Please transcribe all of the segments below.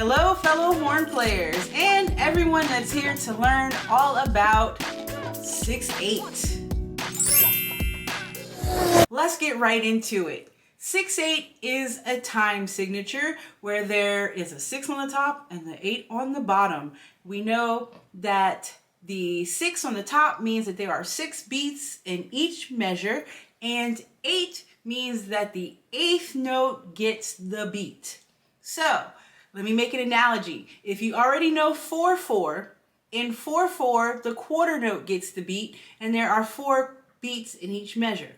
Hello, fellow horn players, and everyone that's here to learn all about 6/8. Let's get right into it. 6/8 is a time signature where there is a 6 on the top and the 8 on the bottom. We know that the 6 on the top means that there are 6 beats in each measure, and 8 means that the 8th note gets the beat. So, let me make an analogy. If you already know 4/4, in 4/4, the quarter note gets the beat, and there are 4 beats in each measure.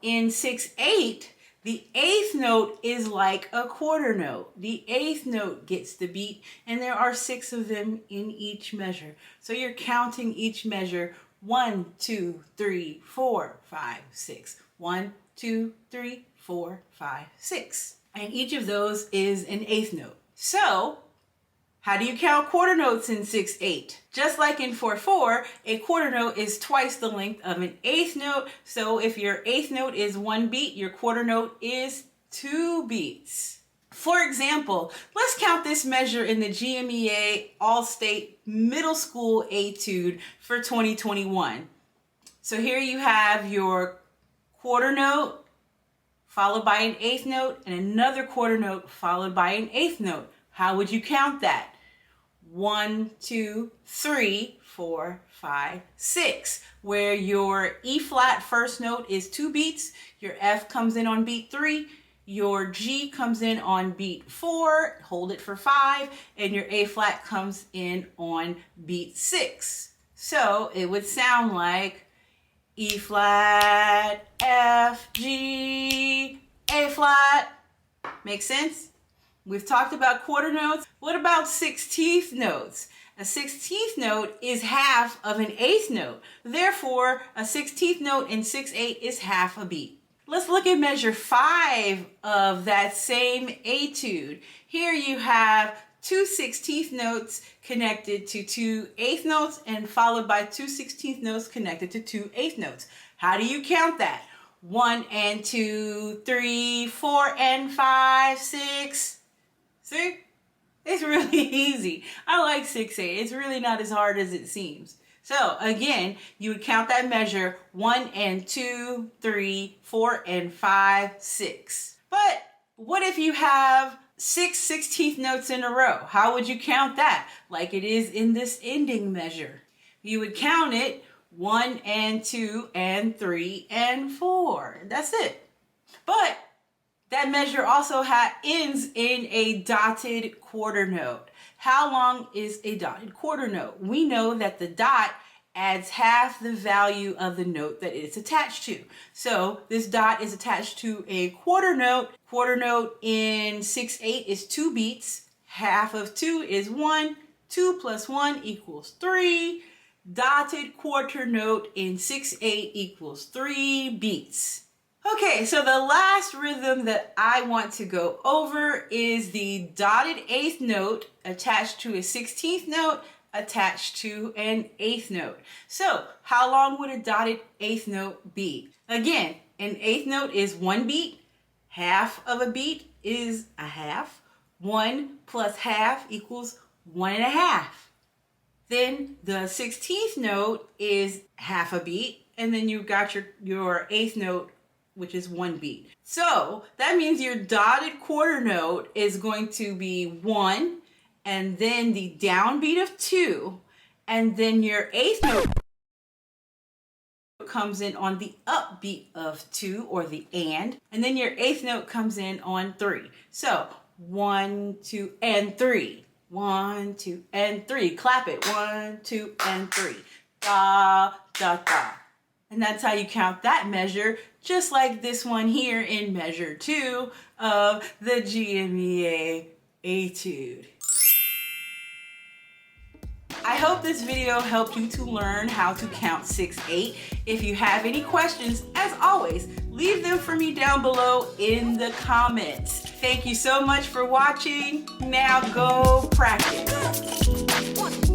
In 6/8, the 8th note is like a quarter note. The 8th note gets the beat, and there are 6 of them in each measure. So you're counting each measure 1, 2, 3, 4, 5, 6. 1, 2, 3, 4, 5, 6. And each of those is an 8th note. So, how do you count quarter notes in 6/8? Just like in 4/4, a quarter note is twice the length of an 8th note. So if your 8th note is 1 beat, your quarter note is 2 beats. For example, let's count this measure in the GMEA All-State Middle School Etude for 2021. So here you have your quarter note, followed by an 8th note, and another quarter note followed by an 8th note. How would you count that? 1, 2, 3, 4, 5, 6. Where your E flat first note is 2 beats, your F comes in on beat 3, your G comes in on beat 4, hold it for 5, and your A flat comes in on beat 6. So it would sound like E flat, F, G, A flat. Make sense? We've talked about quarter notes. What about 16th notes? A 16th note is half of an 8th note. Therefore, a 16th note in 6/8 is half a beat. Let's look at measure 5 of that same etude. Here you have 2 16th notes connected to 2 8th notes and followed by 2 16th notes connected to 2 8th notes. How do you count that? 1 and 2, 3, 4 and 5, 6. See? It's really easy. I like 6/8. It's really not as hard as it seems. So again, you would count that measure 1 and 2, 3, 4 and 5, 6. But what if you have 6 16th notes in a row? How would you count that? Like it is in this ending measure. You would count it 1 and 2 and 3 and 4. That's it. But that measure also ends in a dotted quarter note. How long is a dotted quarter note? We know that the dot adds half the value of the note that it's attached to. So this dot is attached to a quarter note. Quarter note in 6/8 is 2 beats. Half of 2 is 1. 2 plus 1 equals 3. Dotted quarter note in 6/8 equals 3 beats. Okay, so the last rhythm that I want to go over is the dotted 8th note attached to a 16th note attached to an 8th note. So how long would a dotted 8th note be? Again, an 8th note is 1 beat. Half of a beat is a half. 1 plus half equals 1.5. Then the 16th note is half a beat, and then you've got your 8th note, which is 1 beat. So that means your dotted quarter note is going to be 1, and then the downbeat of 2, and then your 8th note comes in on the upbeat of 2, or the and then your 8th note comes in on 3. So 1, 2, and 3. 1, 2, and 3. Clap it. 1, 2, and 3. Da, da, da. And that's how you count that measure, just like this one here in measure 2 of the GMEA Etude. I hope this video helped you to learn how to count 6/8. If you have any questions, as always, leave them for me down below in the comments. Thank you so much for watching. Now go practice.